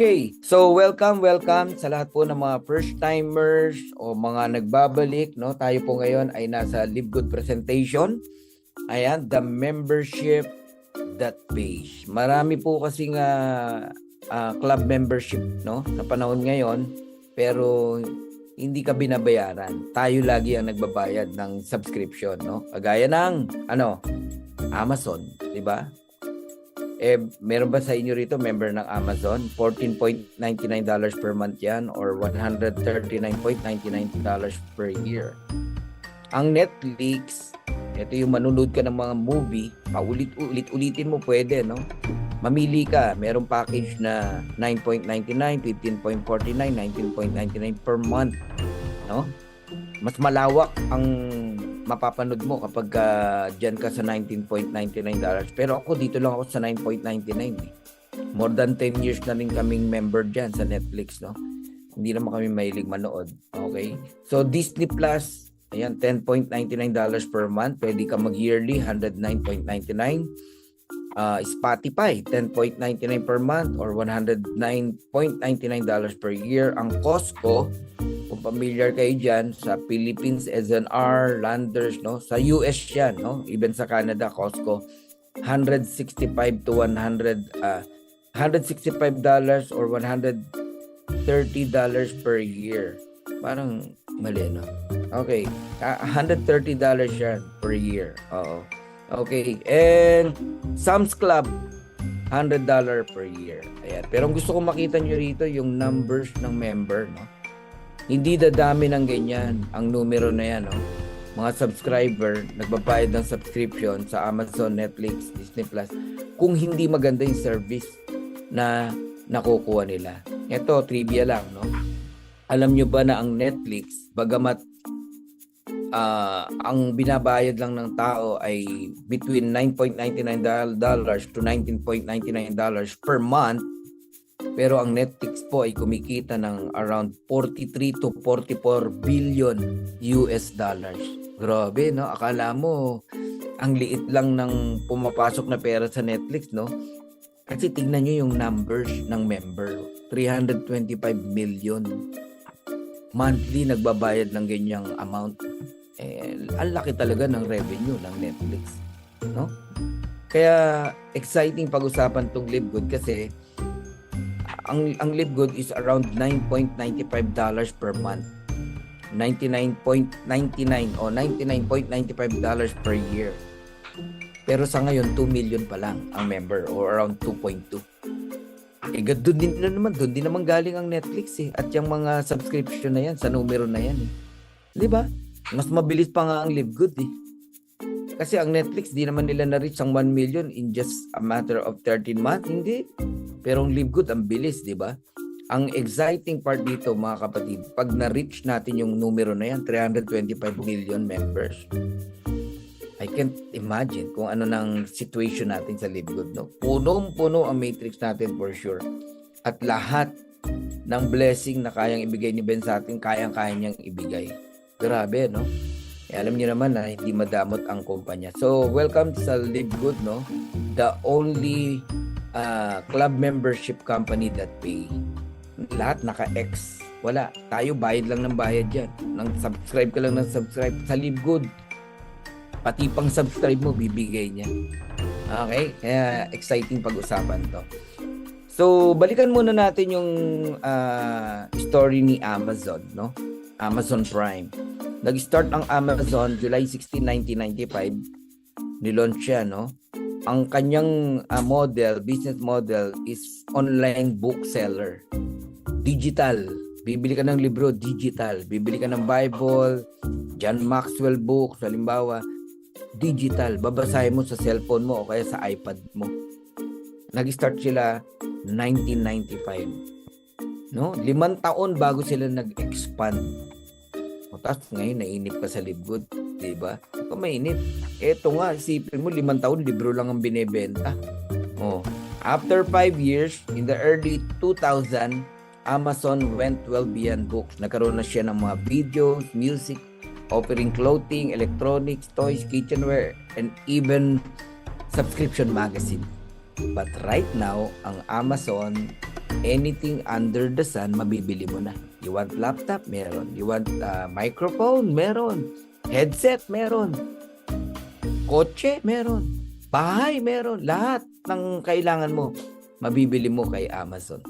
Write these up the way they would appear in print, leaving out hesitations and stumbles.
Okay, so welcome sa lahat po ng mga first-timers o mga nagbabalik, no? Tayo po ngayon ay nasa Live Good presentation. Ayan, the membership that pays. Marami po kasing club membership, no? Sa panahon ngayon, pero hindi ka binabayaran. Tayo lagi ang nagbabayad ng subscription, no? Kagaya ng Amazon, 'di ba? Meron ba sa inyo rito member ng Amazon? $14.99 per month yan or $139.99 per year. Ang Netflix, ito yung manunod ka ng mga movie, paulit-ulitin mo pwede, no? Mamili ka, merong package na $9.99, $15.49, $19.99 per month, no? Mas malawak ang mapapanood mo kapag dyan ka sa $19.99. Pero ako dito lang ako sa $9.99. More than 10 years na rin kaming member dyan sa Netflix, no? Hindi naman kami mahilig manood. Okay? So Disney Plus, ayan, $10.99 per month. Pwede ka mag-yearly, $109.99. Spotify, $10.99 per month or $109.99 per year. Ang Costco, kung familiar kayo dyan, sa Philippines, SNR, Landers, no? Sa US yan, no? Even sa Canada, Costco, $165 or $130 per year. Parang mali, no? Okay, $130 yan per year. Oo. Okay, and Sam's Club, $100 per year. Ayan. Pero ang gusto ko makita nyo rito, yung numbers ng member, no? Hindi dadami ng ganyan ang numero na yan, no? Mga subscriber, nagbabayad ng subscription sa Amazon, Netflix, Disney Plus, kung hindi maganda yung service na nakukuha nila. Ito, trivia lang, no? Alam nyo ba na ang Netflix, bagamat ang binabayad lang ng tao ay between $9.99 to $19.99 per month, pero ang Netflix po ay kumikita ng around 43 to 44 billion US dollars. Grabe, no? Akala mo ang liit lang ng pumapasok na pera sa Netflix, no? Kasi tignan nyo yung numbers ng member. 325 million monthly nagbabayad ng ganyang amount. Ang laki talaga ng revenue ng Netflix, no? Kaya exciting pag-usapan tong Live Good kasi ang Live Good is around $9.95 per month. $99.99 o $99.95 per year. Pero sa ngayon 2 million pa lang ang member or around 2.2. Doon din naman galing ang Netflix at yung mga subscription na yan sa numero na yan. 'Di ba? Mas mabilis pa nga ang Live Good Kasi ang Netflix, di naman nila na-reach ang 1 million in just a matter of 13 months. Hindi. Pero ang Live Good, ang bilis, di ba? Ang exciting part dito, mga kapatid, pag na-reach natin yung numero na yan, 325 million members. I can't imagine kung ano nang situation natin sa Live Good, no? Punong-puno ang matrix natin for sure. At lahat ng blessing na kayang ibigay ni Ben sa atin, kayang-kaya niyang ibigay. Grabe, no? Alam niyo naman na hindi madamot ang kumpanya. So, welcome sa Live Good, no? The only club membership company that pay. Lahat naka-X. Wala. Tayo, bayad lang ng bayad yan. Nang subscribe ka lang ng subscribe sa Live Good. Pati pang subscribe mo, bibigay niya. Okay? Kaya exciting pag-usapan to. So, balikan muna natin yung story ni Amazon, no? Amazon Prime. Nag-start ang Amazon July 16, 1995. Nilaunch siya, no? Ang kanyang business model is online bookseller. Digital. Bibili ka ng libro, digital. Bibili ka ng Bible, John Maxwell books, halimbawa, digital. Babasahin mo sa cellphone mo o kaya sa iPad mo. Nag-start sila 1995. No? 5 taon bago sila nag-expand. Tapos ngayon nainip ka sa Live Good, di ba? Ito mainip. Eto nga, isipin mo 5 taon libro lang ang binebenta. After 5 years, in the early 2000, Amazon went well beyond books. Nagkaroon na siya ng mga videos, music, offering clothing, electronics, toys, kitchenware, and even subscription magazine. But right now, ang Amazon, anything under the sun, mabibili mo na. You want laptop? Meron. You want microphone? Meron. Headset? Meron. Kotse? Meron. Bahay? Meron. Lahat ng kailangan mo, mabibili mo kay Amazon.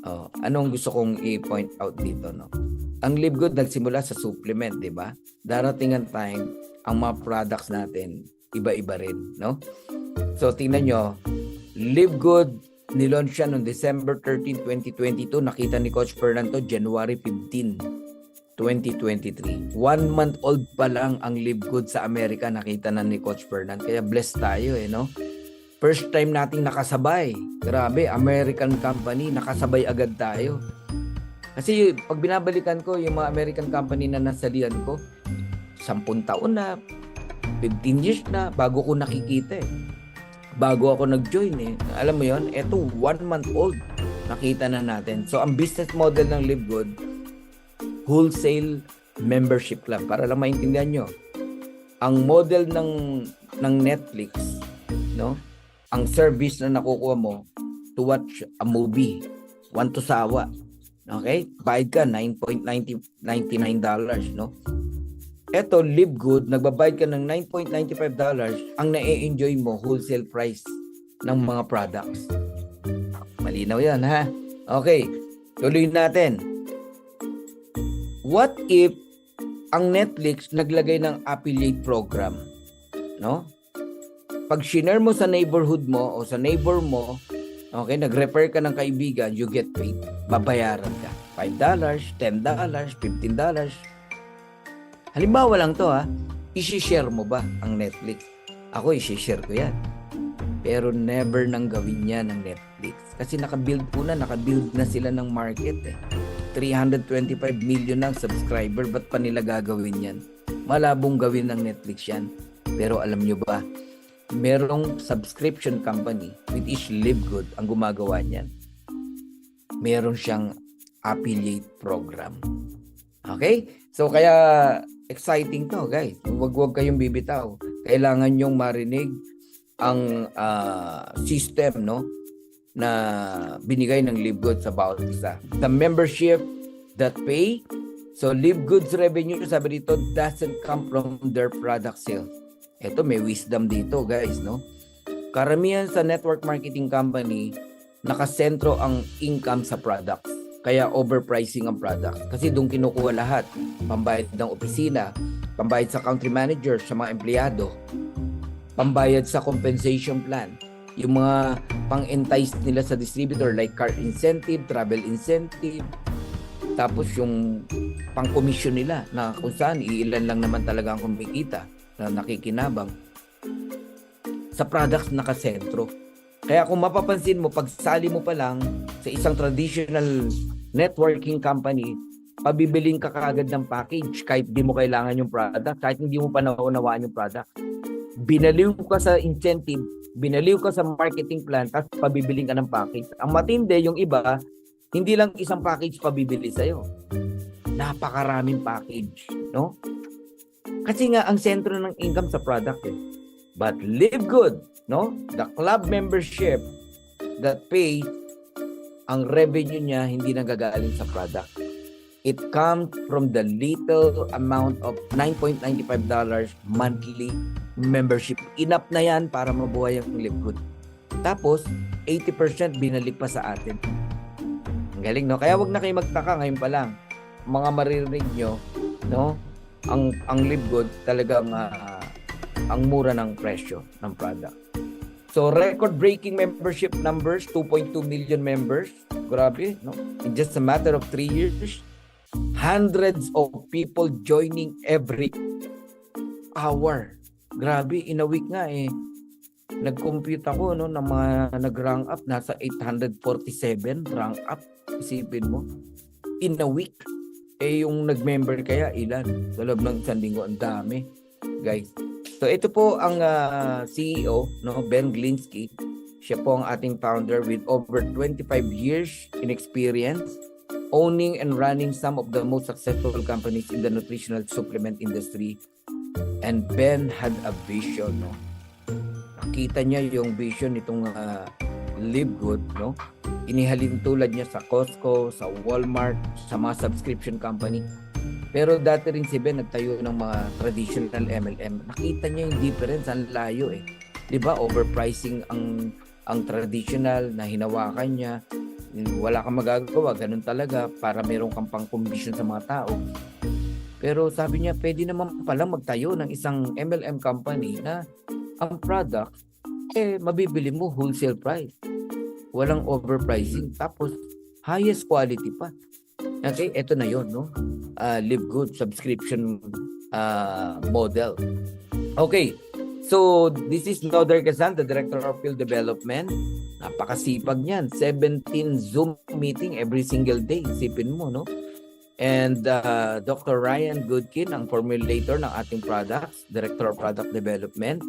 Oh, anong gusto kong i-point out dito, no? Ang Live Good nagsimula sa supplement, di ba? Darating ang time, ang mga products natin, iba-iba rin, no? So, tingnan nyo, Live Good, nilaunch siya noong December 13, 2022. Nakita ni Coach Fernando, January 15, 2023. 1 month old pa lang ang Live Good sa Amerika, nakita na ni Coach Fernando. Kaya blessed tayo, no? First time nating nakasabay. Grabe, American company, nakasabay agad tayo. Kasi pag binabalikan ko, yung mga American company na nasalihan ko, 10 taon na, 15 years na, bago ko nakikita eh. Bago ako nag-join eh. Alam mo yon, eto 1 month old, nakita na natin. So, ang business model ng Live Good, wholesale membership lang. Para lang maintindihan nyo. Ang model ng Netflix, no? Ang service na nakukuha mo to watch a movie, want to sawa. Okay? Bayad ka $9.99, no? Eto, Live Good, nagbabayad ka ng $9.95, ang na-enjoy mo, wholesale price ng mga products. Malinaw yan, ha? Okay, tuloy natin. What if ang Netflix naglagay ng affiliate program? No? Pag shinare mo sa neighborhood mo o sa neighbor mo, okay, nag-refer ka ng kaibigan, you get paid. Babayaran ka. $5, $10, $15. Halimbawa lang to ha, isi-share mo ba ang Netflix? Ako isi-share ko yan. Pero never nang gawin yan ng Netflix. Kasi nakabuild na sila ng market eh. 325 million ng subscriber, ba't pa nila gagawin yan? Malabong gawin ng Netflix yan. Pero alam nyo ba, merong subscription company with each Live Good ang gumagawa niyan. Meron siyang affiliate program. Okay? So kaya exciting to, guys. Huwag kayong bibitaw. Kailangan nyong marinig ang system, no, na binigay ng Live Good sa bawat isa. The membership that pay. So Live Good's revenue, sabi dito, doesn't come from their product sales. Ito, may wisdom dito, guys, no? Karamihan sa network marketing company, nakasentro ang income sa products. Kaya overpricing ang products. Kasi doon kinukuha lahat. Pambayad ng opisina, pambayad sa country manager, sa mga empleyado, pambayad sa compensation plan, yung mga pang-entice nila sa distributor like car incentive, travel incentive, tapos yung pang-commission nila na kung saan iilan lang naman talaga ang kumikita na nakikinabang sa products nakasentro. Kaya kung mapapansin mo, pagsali mo pa lang sa isang traditional networking company, pabibiling ka kaagad ng package kahit di mo kailangan yung product, kahit hindi mo pa naunawaan yung product. Binaliw ka sa incentive, binaliw ka sa marketing plan, tapos pabibiling ka ng package. Ang matindi, yung iba, hindi lang isang package pabibili sa'yo. Napakaraming package, no? Kasi nga, ang sentro ng income sa product eh. But Live Good, no? The club membership that pay, ang revenue niya hindi nagagaling sa product. It comes from the little amount of $9.95 monthly membership. Enough na yan para mabuhay ang Live Good. Tapos, 80% binalik pa sa atin. Ang galing, no? Kaya wag na kayo magtaka ngayon pa lang. Mga maririnig nyo, no? Ang Live Good talagang ang mura ng presyo ng product. So, record-breaking membership numbers, 2.2 million members. Grabe, no? In just a matter of 3 years, hundreds of people joining every hour. Grabe, in a week nga eh. Nag-compute ako, no, ng mga nag-rank up, nasa 847 rank up. Isipin mo, in a week. Eh, yung nag-member kaya, ilan? Sa loob ng isang linggo, ang dami, guys. So, ito po ang CEO, no, Ben Glinsky. Siya po ang ating founder with over 25 years in experience owning and running some of the most successful companies in the nutritional supplement industry. And Ben had a vision, no? nakita niya yung vision nitong Live Good, no? Inihalin tulad niya sa Costco, sa Walmart, sa mga subscription company. Pero dati rin si Ben nagtayo ng mga traditional MLM. Nakita niya yung difference, ang layo eh. 'Di ba? Overpricing ang traditional na hinawakan niya. Wala kang magagawa, ganun talaga para meron kang pang-commission sa mga tao. Pero sabi niya, pwede naman pala magtayo ng isang MLM company na ang product mabibili mo wholesale price. Walang overpricing, tapos highest quality pa. Okay, eto na 'yon, no? Live Good subscription model. Okay. So, this is Noder Quezon, the Director of Field Development. Napakasipag niyan. 17 Zoom meeting every single day. Isipin mo, no? And Dr. Ryan Goodkin, ang formulator ng ating products, Director of Product Development.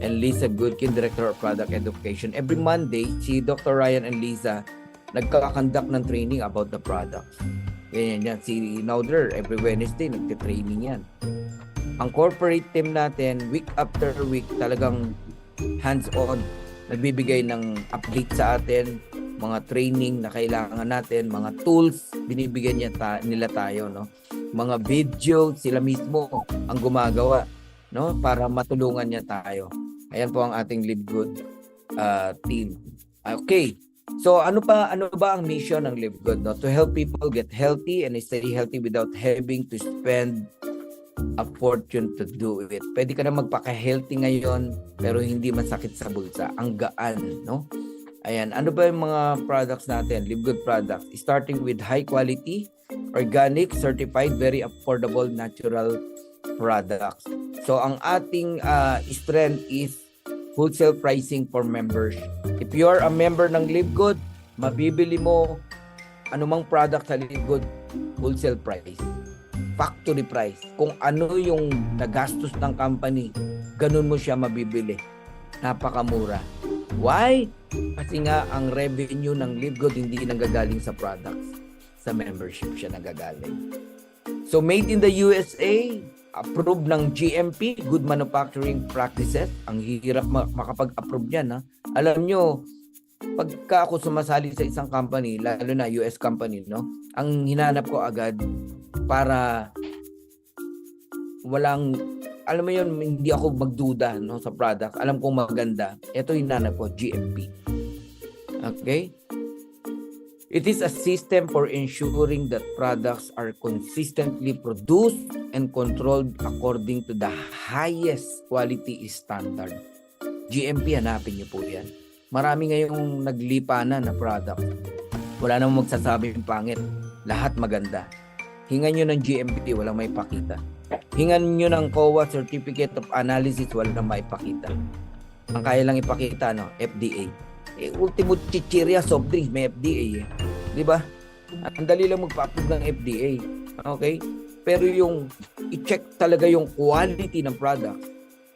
And Lisa Goodkin, Director of Product Education. Every Monday, si Dr. Ryan and Lisa nagkakakonduct ng training about the products. Yan. Si Noder, every Wednesday, nagte-training yan. Ang corporate team natin, week after week, talagang hands-on. Nagbibigay ng update sa atin, mga training na kailangan natin, mga tools, binibigyan nila tayo, no? Mga video, sila mismo ang gumagawa, no? Para matulungan niya tayo. Ayan po ang ating Live Good team. Okay. So ano ba ang mission ng Live Good, no? To help people get healthy and stay healthy without having to spend a fortune to do it. Pwede ka na magpaka-healthy ngayon pero hindi masakit sa bulsa. Ang gaan, no? Ayan, ano ba yung mga products natin? Live Good products. Starting with high quality, organic, certified, very affordable, natural products. So ang ating strength is wholesale pricing for members. If you are a member ng Live Good, mabibili mo anumang product sa Live Good, wholesale price. Factory price. Kung ano yung nagastos ng company, ganun mo siya mabibili. Napakamura. Why? Kasi nga ang revenue ng Live Good hindi nanggagaling sa products. Sa membership siya nanggagaling. So made in the USA, approved ng GMP, Good Manufacturing Practices. Ang hirap makapag-approve yan. Ha? Alam nyo, pagka ako sumasali sa isang company, lalo na US company, no? Ang hinanap ko agad para walang, alam mo yun, hindi ako magduda, no, sa product. Alam kong maganda. Ito yung hinanap ko, GMP. Okay? It is a system for ensuring that products are consistently produced and controlled according to the highest quality standard. GMP, hanapin niyo po yan. Marami ngayong naglipanan na product. Wala namang magsasabing pangit. Lahat maganda. Hingan nyo ng GMP, walang may pakita. Hingan nyo ng COA Certificate of Analysis, walang may pakita. Ang kaya lang ipakita, no, FDA. Ultimo chichirya soft drinks, may FDA eh. Di ba? Ang dali lang magpa-approve ng FDA. Okay? Pero yung i-check talaga yung quality ng product,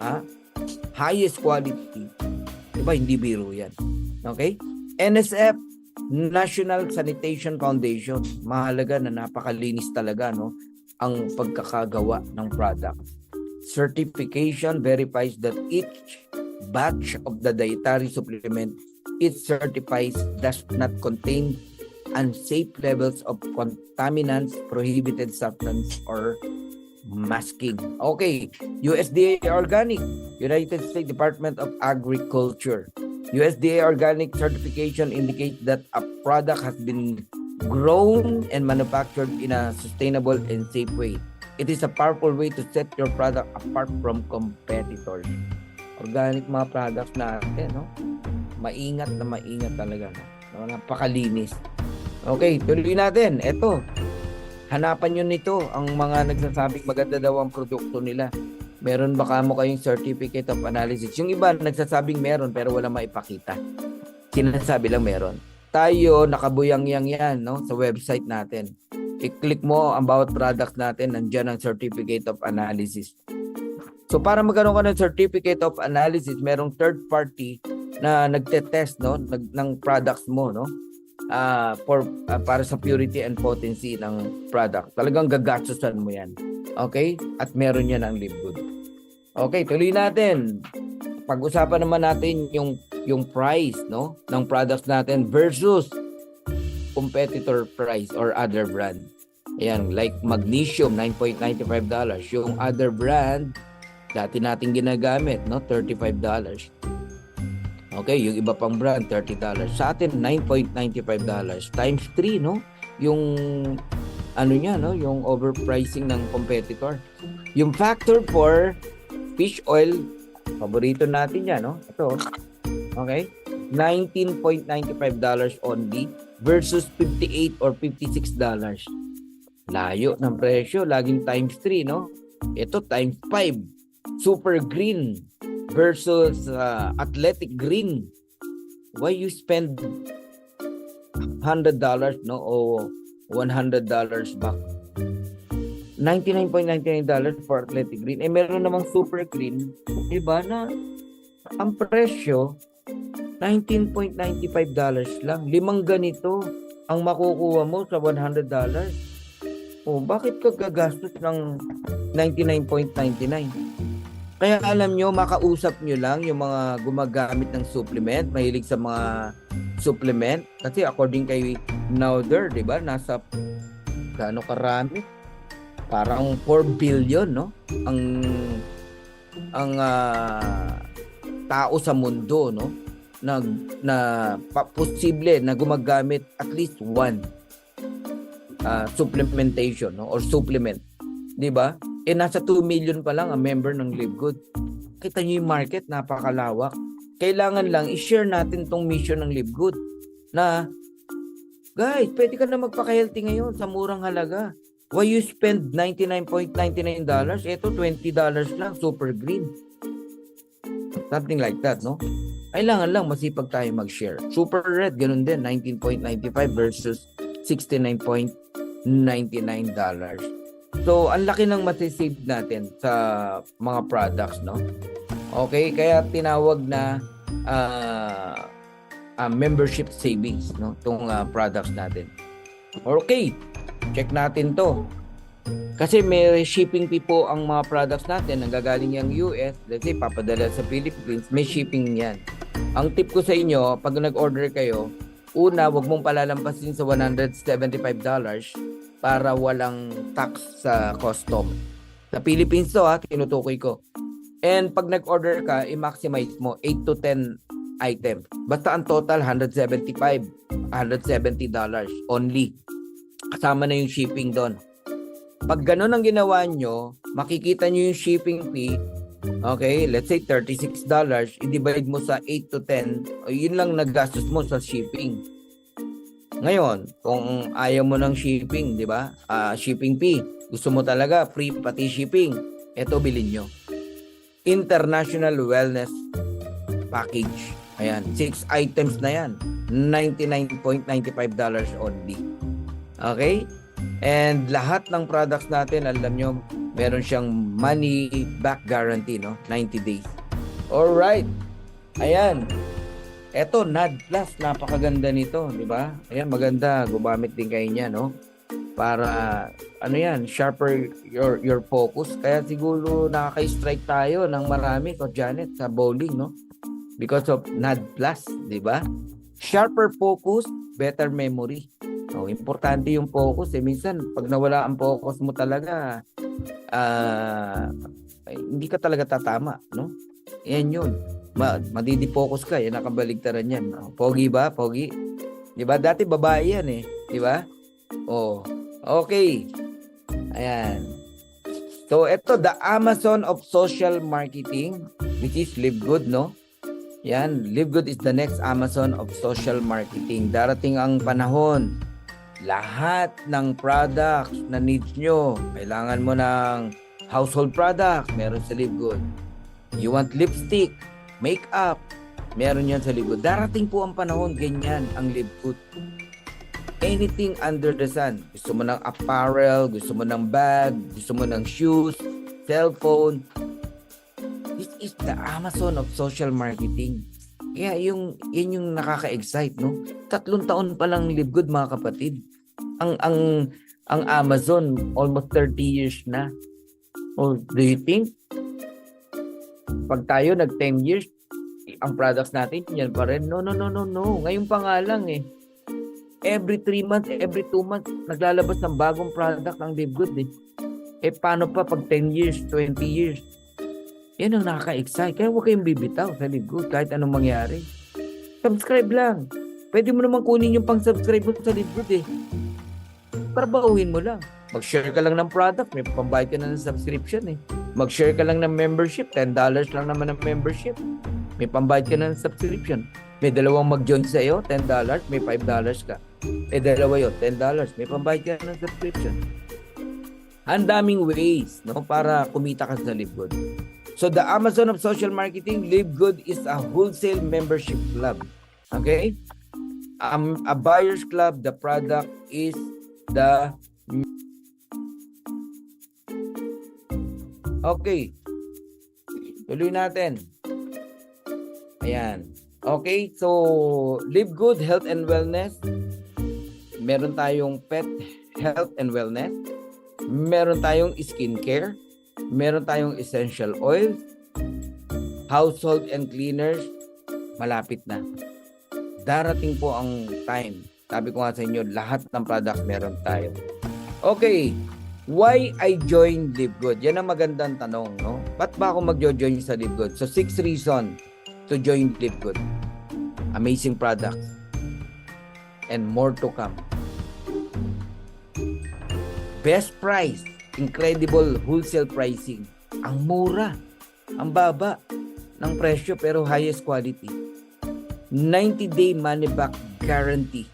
ha? Highest quality. Di ba? Hindi biro yan. Okay? NSF, National Sanitation Foundation. Mahalaga na napakalinis talaga, no? Ang pagkakagawa ng product. Certification verifies that each batch of the dietary supplement it certifies does not contain unsafe levels of contaminants, prohibited substance, or masking. Okay, USDA Organic, United States Department of Agriculture. USDA Organic certification indicates that a product has been grown and manufactured in a sustainable and safe way. It is a powerful way to set your product apart from competitors. Organic mga products natin, no? Maingat talaga, no? Napakalinis. Okay, tuloy natin. Ito, hanapan nyo nito ang mga nagsasabing maganda daw ang produkto nila. Meron ba kamo kayong certificate of analysis? Yung iba nagsasabing meron pero wala maipakita. Sinasabi lang meron. Tayo, nakabuyang-yang yan, no? Sa website natin. I-click mo ang bawat product natin, nandiyan ang certificate of analysis. So para magkaroon ka ng certificate of analysis, merong third party na nagte-test, no, ng products mo, no? Para sa purity and potency ng product. Talagang gagastusan mo yan. Okay? At meron yan ang Live Good. Okay, tuloy natin. pag-usapan naman natin yung price, no, ng products natin versus competitor price or other brand. Ayan, like magnesium, $9.95. Yung other brand, dati natin ginagamit, no, $35. Okay, yung iba pang brand, $30. Sa atin, $9.95 times 3, no? Yung ano niya, no? Yung overpricing ng competitor. Yung factor for fish oil, paborito natin yan, no? Ito, okay? $19.95 only versus $58 or $56. Layo ng presyo, laging times 3, no? Ito times 5. Super green versus athletic green. Why you spend $100, no, o $100 back? $99.99 for athletic green. Eh meron namang super green, diba, na ang presyo $19.95 lang. 5 ganito ang makukuha mo sa $100. Oh, bakit ka gagastos ng $99.99? Kaya alam nyo, makausap nyo lang yung mga gumagamit ng supplement, mahilig sa mga supplement. Kasi according kay Nowder, di ba, nasa gaano karami? Parang 4 billion, no? Ang tao sa mundo, no? Na posible na gumagamit at least one supplementation, no, or supplement, di ba? Eh nasa 2 million pa lang ang member ng Live Good. Kita niyo yung market, napakalawak. Kailangan lang i-share natin tong mission ng Live Good na guys, pwede ka na magpaka-healthy ngayon sa murang halaga. Why you spend $99.99? Ito $20 lang, super green. Something like that, no? Kailangan lang masipag tayo mag-share. Super red, ganun din, $19.95 versus $69.99. So, ang laki ng masisave natin sa mga products, no? Okay, kaya tinawag na membership savings, no? Itong products natin. Okay, check natin to. Kasi may shipping fee po ang mga products natin, nanggagaling yung US, let's say, papadala sa Philippines, may shipping yan. Ang tip ko sa inyo, pag nag-order kayo, una, wag mong palalampasin sa $175 para walang tax sa custom. Sa Philippines to, tinutukoy ko. And pag nag-order ka, i-maximize mo 8 to 10 items. Basta ang total $170 only. Kasama na yung shipping doon. Pag ganun ang ginawa nyo, makikita nyo yung shipping fee. Okay, let's say $36, i-divide mo sa 8 to 10, yun lang naggastos mo sa shipping. Ngayon, kung ayaw mo ng shipping, di ba? Shipping fee. Gusto mo talaga free pati shipping. Ito bilhin nyo. International Wellness Package. Ayan, 6 items na yan. $99.95 only. Okay? And lahat ng products natin, alam nyo, meron siyang money back guarantee, no? 90 days. Alright. Ayan. Eto, NAD Plus, napakaganda nito, di ba? Ayan, maganda. Gumamit din kayo niya, no? Para, ano yan, sharper your focus. Kaya siguro nakaka-strike tayo ng marami, ko Janet, sa bowling, no? Because of NAD Plus, di ba? Sharper focus, better memory. So, importante yung focus. Minsan, pag nawala ang focus mo talaga, hindi ka talaga tatama, no? Yan yun. Madidi-focus ka, yan nakabaligtaran yan. Pogi ba? Pogi? Di ba? Dati babae yan eh. Di ba? Oh. Okay. Ayan. So, ito, the Amazon of social marketing, which is Live Good, no? Yan. Live Good is the next Amazon of social marketing. Darating ang panahon, lahat ng products na needs nyo, kailangan mo ng household products, meron sa Live Good. You want lipstick, makeup, meron yan sa Live Good. Darating po ang panahon, ganyan ang Live Good. Anything under the sun. Gusto mo ng apparel, gusto mo ng bag, gusto mo ng shoes, cellphone. This is the Amazon of social marketing. Kaya yun yung nakaka-excite, no? 3 taon pa lang Live Good, mga kapatid. Ang Amazon, almost 30 years na. Oh, do you think? Pag tayo nag 10 years, ang products natin, yan pa rin. No. Ngayon pa nga lang eh. Every 3 months, every 2 months, naglalabas ng bagong product ang Live Good eh. Eh paano pa pag 10 years, 20 years? Yan ang nakaka-excite. Kaya huwag kayong bibitaw sa Live Good kahit anong mangyari. Subscribe lang. Pwede mo naman kunin yung pang-subscribe mo sa Live Good eh. Para bauhin mo lang. Mag-share ka lang ng product, may pambayad ka na ng subscription eh. Mag-share ka lang ng membership, $10 lang naman ang membership. May pambayad ka na ng subscription. May dalawang mag-join sa iyo, $10, may $5 ka. Eh dalawa yun, $10, may pambayad ka na ng subscription. Ang daming ways, no, para kumita ka sa Live Good. So the Amazon of social marketing, Live Good is a wholesale membership club. Okay? A buyer's club, the product is the... Okay. Tuloy natin. Ayan. Okay, so Live Good Health and Wellness. Meron tayong pet health and wellness. Meron tayong skincare. Meron tayong essential oils. Household and cleaners. Malapit na. Darating po ang time. Sabi ko nga sa inyo, lahat ng products meron tayo. Okay. Why I joined Live Good? Yan ang magandang tanong, no? Ba't ba ako mag-join sa Live Good? So, 6 reasons to join Live Good. Amazing products. And more to come. Best price. Incredible wholesale pricing. Ang mura. Ang baba ng presyo pero highest quality. 90-day money back guarantee.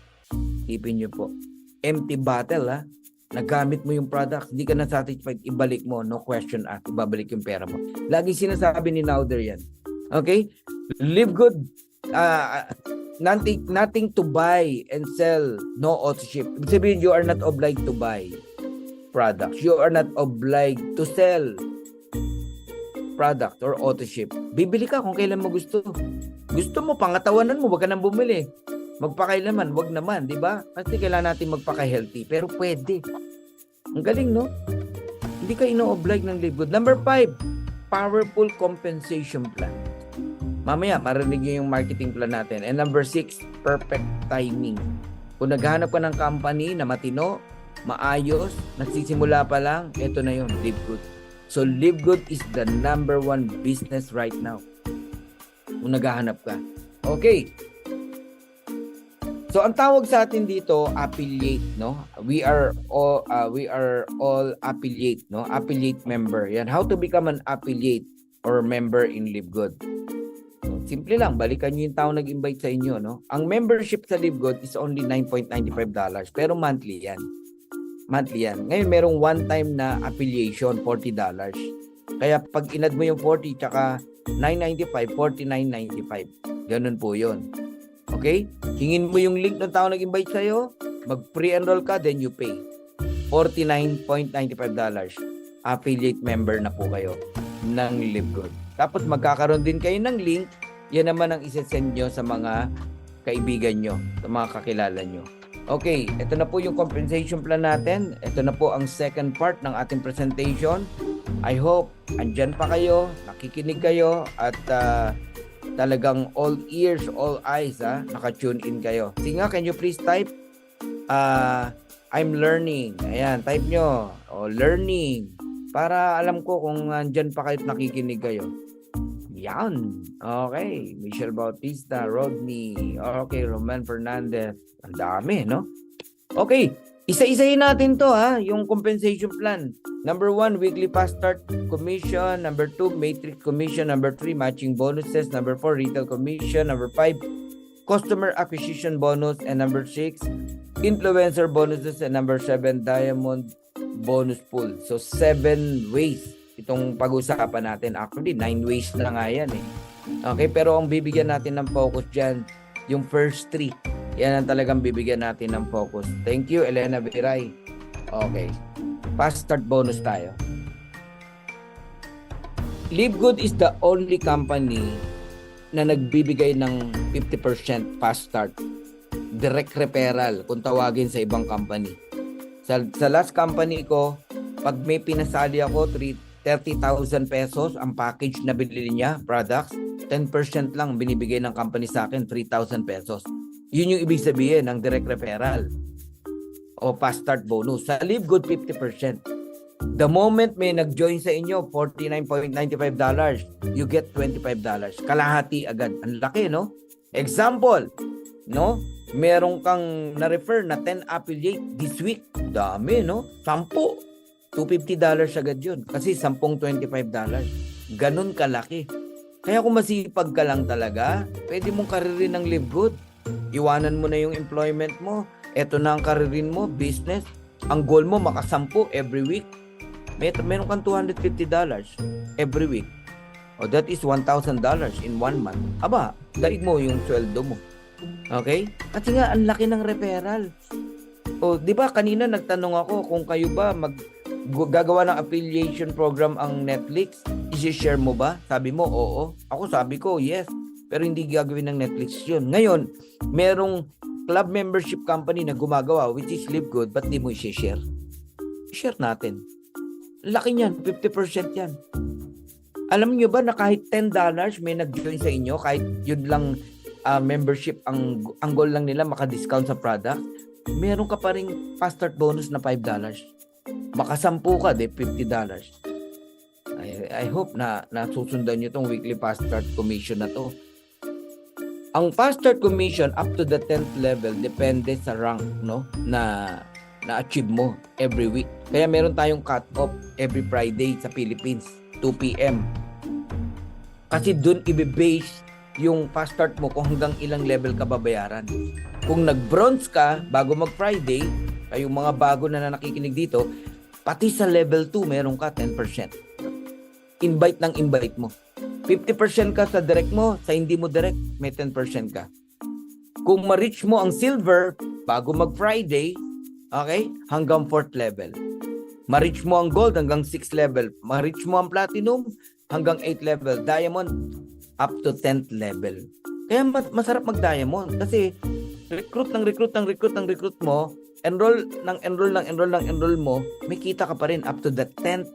Tipin nyo po. Empty bottle, ha? Nagamit mo yung product, hindi ka na satisfied, ibalik mo, no question asked, ibabalik yung pera mo. Lagi sinasabi ni Nauder yan. Okay? Live Good, nothing to buy and sell, no auto ship. Ibig sabihin, you are not obliged to buy products. You are not obliged to sell product or auto ship. Bibili ka kung kailan mo gusto. Gusto mo, pangatawanan mo, wag ka nang bumili. Magpakailaman, wag naman, di ba? Kasi kailangan natin magpaka-healthy, pero pwede. Ang galing, no? Hindi ka ino-oblige ng Live Good. Number 5, powerful compensation plan. Mamaya, marinig nyo yung marketing plan natin. And number 6, perfect timing. Kung naghahanap ka ng company na matino, maayos, nagsisimula pa lang, eto na yun, Live Good. So, Live Good is the number 1 business right now. Kung naghahanap ka. Okay. So ang tawag sa atin dito affiliate, no? We are all affiliate, no? Affiliate member. Yan, how to become an affiliate or member in Live Good. So, simple lang, balikan niyo yung tao nag-invite sa inyo, no? Ang membership sa Live Good is only $9.95 pero monthly yan. Monthly yan. Ngayon merong one time na affiliation, $40. Kaya pag inad mo yung 40 tsaka $9.95, $49.95. Ganun po 'yon. Okay? Hingin mo yung link ng tao nag-invite sa'yo, mag-pre-enroll ka, then you pay. $49.95. Affiliate member na po kayo ng Live Good. Tapos magkakaroon din kayo ng link, yan naman ang isa-send nyo sa mga kaibigan nyo, sa mga kakilala nyo. Okay, ito na po yung compensation plan natin. Ito na po ang second part ng ating presentation. I hope andyan pa kayo, nakikinig kayo, at talagang all ears, all eyes, naka-tune in kayo. Sige nga, can you please type? I'm learning. Ayan, type nyo. Learning. Para alam ko kung andyan pa kayo nakikinig kayo. Yan. Okay. Michelle Bautista, Rodney. Okay, Roman Fernandez. Ang dami, no? Okay. Isa-isahin natin to, yung compensation plan. Number 1, weekly fast start commission. Number 2, matrix commission. Number 3, matching bonuses. Number 4, retail commission. Number 5, customer acquisition bonus. And number 6, influencer bonuses. And number 7, diamond bonus pool. So 7 ways itong pag-usapan natin. Actually, 9 ways na nga yan eh. Okay, pero ang bibigyan natin ng focus dyan, yung first 3. Yan ang talagang bibigyan natin ng focus. Thank you, Elena Viray. Okay. Fast start bonus tayo. Live Good is the only company na nagbibigay ng 50% fast start. Direct referral kung tawagin sa ibang company. Sa last company ko, pag may pinasali ako, 30,000 pesos ang package na binili niya, products, 10% lang binibigay ng company sa akin, 3,000 pesos. Yun yung ibig sabihin ng direct referral o fast start bonus. Sa Live Good, 50%. The moment may nag-join sa inyo, $49.95, you get $25. Kalahati agad. Ang laki, no? Example, no? Meron kang na-refer na 10 affiliate this week. Dami, no? 10. $250 agad yun. Kasi 10 $25. Ganun kalaki. Kaya kung masipag ka lang talaga, pwede mong karirin ng Live Good. Iwanan mo na yung employment mo. Ito na ang karirin mo, business. Ang goal mo, makasampu every week. Meron kang $250 every week. O that is $1,000 in 1 month. Aba, daig mo yung sweldo mo. Okay? Kasi nga, ang laki ng referral. O, di ba, kanina nagtanong ako kung kayo ba gagawa ng affiliation program ang Netflix, i-share mo ba? Sabi mo, oo. Ako sabi ko, yes. Pero hindi gagawin ng Netflix yun. Ngayon, merong club membership company na gumagawa, which is Live Good, ba't di mo i-share? Share natin. Laki niyan, 50% yan. Alam niyo ba na kahit $10 may nag-join sa inyo, kahit yun lang membership, ang goal lang nila maka-discount sa product, meron ka pa ring fast start bonus na $5. Baka 10 ka, $50. I hope na nasusundan nyo itong weekly fast start commission na to. Ang fast start commission up to the 10th level depende sa rank, no, na na-achieve mo every week. Kaya meron tayong cut-off every Friday sa Philippines, 2 p.m. Kasi dun i-base yung fast start mo kung hanggang ilang level ka babayaran. Kung nag-bronze ka bago mag-Friday, kayong mga bago na nakikinig dito, pati sa level 2 meron ka 10%. Invite ng invite mo. 50% ka sa direct mo, sa hindi mo direct, may 10% ka. Kung ma-reach mo ang silver bago mag-Friday, okay, hanggang 4th level. Ma-reach mo ang gold hanggang 6th level. Ma-reach mo ang platinum hanggang 8th level. Diamond up to 10th level. Kaya masarap mag-diamond kasi recruit mo, enroll mo, may kita ka pa rin up to the 10th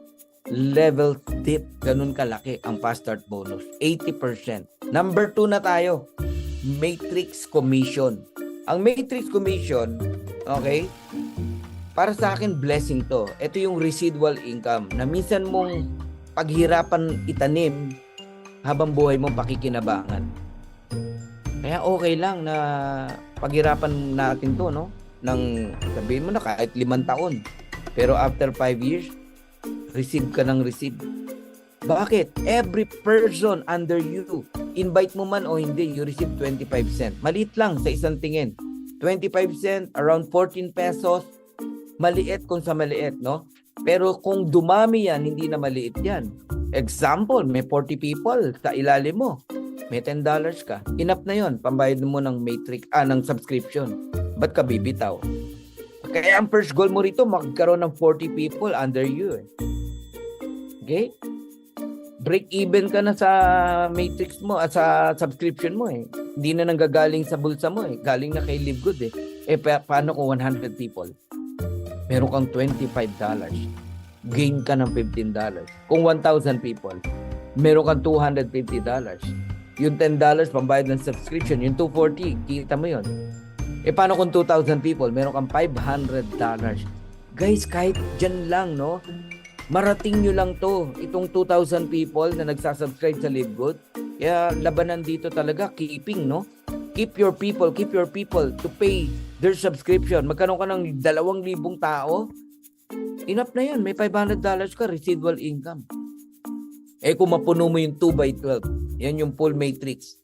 level tip. Ganun kalaki ang fast start bonus. 80%. Number 2 na tayo. Matrix Commission. Ang Matrix Commission, okay, para sa akin blessing to. Ito yung residual income na minsan mong paghirapan itanim habang buhay mong pakikinabangan. Kaya okay lang na paghirapan natin to, no? Nang sabihin mo na kahit 5 taon. Pero after 5 years, receive ka ng receive. Bakit? Every person under you, invite mo man o hindi, you receive 25 cent. Maliit lang sa isang tingin. 25 cent, around 14 pesos. Maliit kung sa maliit, no? Pero kung dumami yan, hindi na maliit yan. Example, may 40 people sa ilalim mo. May $10 ka. Enough na yon, pambayad mo ng matrix, ng subscription. Ba't ka bibitaw? Kaya ang first goal mo rito, magkaroon ng 40 people under you. Okay? Break even ka na sa matrix mo at sa subscription mo eh. Hindi na nanggagaling sa bulsa mo eh. Galing na kay Live Good eh. Paano kung 100 people? Meron kang $25. Gain ka ng $15. Kung 1,000 people, meron kang $250. Yung $10 pambayad ng subscription, yung $240, kita mo yun. Paano kung 2,000 people, meron kang $500. Guys, kahit dyan lang, no? Marating nyo lang to. Itong 2,000 people na nagsasubscribe sa Live Good. Kaya labanan dito talaga, keeping, no? Keep your people to pay their subscription. Magkaroon ka ng 2,000 tao, enough na yan. May $500 ka, residual income. Kung mapuno mo yung 2x12, yan yung full matrix.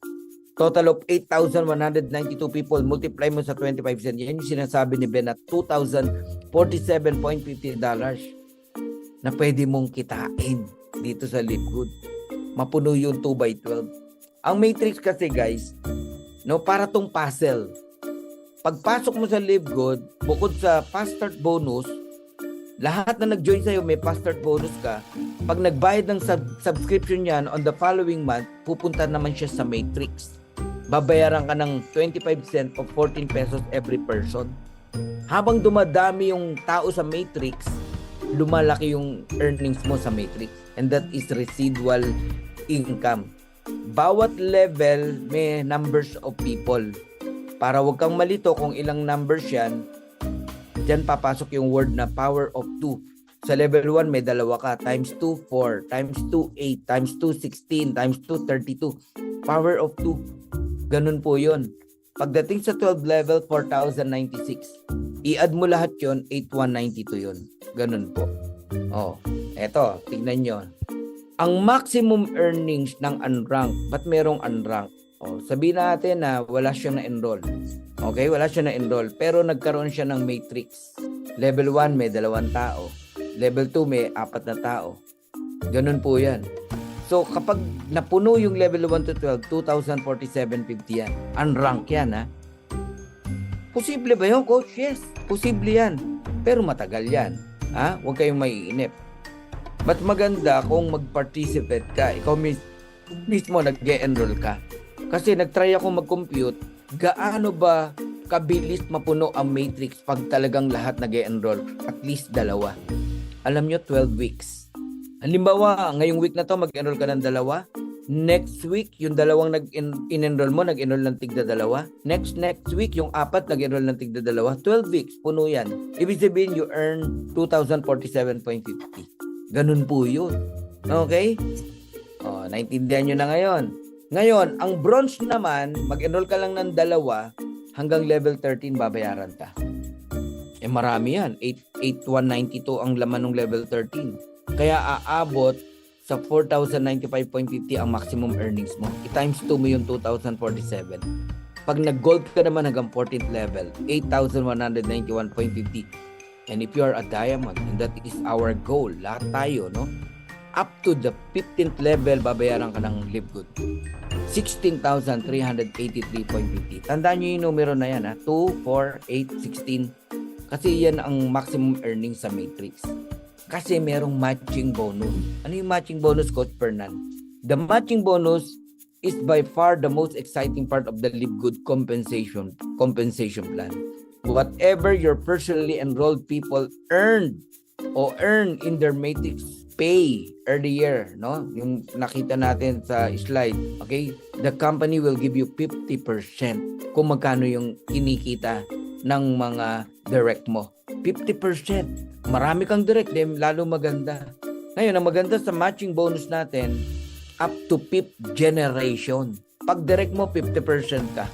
Total of 8,192 people, multiply mo sa 25 cents. Yan yung sinasabi ni Ben at $2,047.50 na pwede mong kitain dito sa Live Good. Mapuno yung 2x12. Ang matrix kasi guys, no, para tong puzzle. Pagpasok mo sa Live Good, bukod sa fast start bonus, lahat na nag-join sa'yo may fast start bonus ka. Pag nagbayad ng subscription yan on the following month, pupunta naman siya sa matrix. Babayaran ka ng 25 cent of 14 pesos every person. Habang dumadami yung tao sa matrix, lumalaki yung earnings mo sa matrix. And that is residual income. bawat level may numbers of people. Para wag kang malito kung ilang numbers yan, dyan papasok yung word na power of 2. Sa level 1 may dalawa ka, times 2, 4, times 2, 8, times 2, 16, times 2, 32. Power of 2. Ganun po yun. Pagdating sa 12 level, 4,096. I-add mo lahat yun, 8,192 yun. Ganun po. Oh, eto, tignan nyo. Ang maximum earnings ng unranked, ba't merong unranked? Oh, sabihin natin na wala siyang na-enroll. Okay, wala siyang na-enroll, pero nagkaroon siya ng matrix. Level 1 may 2 tao. Level 2 may 4 na tao. Ganun po yan. So, kapag napuno yung level 1 to 12, 2,047.50 yan. Unranked yan, ha? Posible ba yun, coach? Yes, posible yan. Pero matagal yan. Ha? Huwag kayong maiinip. But maganda kung mag-participate ka. Ikaw mismo nag-enroll ka. Kasi nag-try ako mag-compute, gaano ba kabilis mapuno ang matrix pag talagang lahat nag-enroll? At least 2. Alam nyo, 12 weeks. Halimbawa, ngayong week na to mag-enroll ka ng 2. Next week, yung 2 in-enroll mo, nag-enroll ng tigda 2. Next week, yung 4 nag-enroll ng tigda 2. 12 weeks, puno yan. Ibig sabihin, you earn 2,047.50. Ganun po yun. Okay? O, naintindihan nyo na ngayon. Ngayon, ang bronze naman, mag-enroll ka lang ng 2 hanggang level 13 babayaran ka. Eh marami yan. 8,192 ang laman ng level 13. Kaya aabot sa 4,095.50 ang maximum earnings mo. I-times 2 mo yung 2,047. Pag nag-gold ka naman hanggang 14th level, 8,191.50. And if you are a diamond, and that is our goal, lahat tayo, no? Up to the 15th level, babayaran ka ng live good. 16,383.50. Tandaan nyo yung numero na yan, ha? 2, 4, 8, 16. Kasi yan ang maximum earnings sa matrix. Kasi merong matching bonus. Ano yung matching bonus, Coach Fernan? The matching bonus is by far the most exciting part of the live good compensation plan. Whatever your personally enrolled people earn in their matrix pay earlier, no? Yung nakita natin sa slide, okay? The company will give you 50% kung magkano yung kinikita ng mga direct mo. 50%. Marami kang direct, lalo maganda. Ngayon, ang maganda sa matching bonus natin, up to 5th generation. Pag direct mo, 50% ka.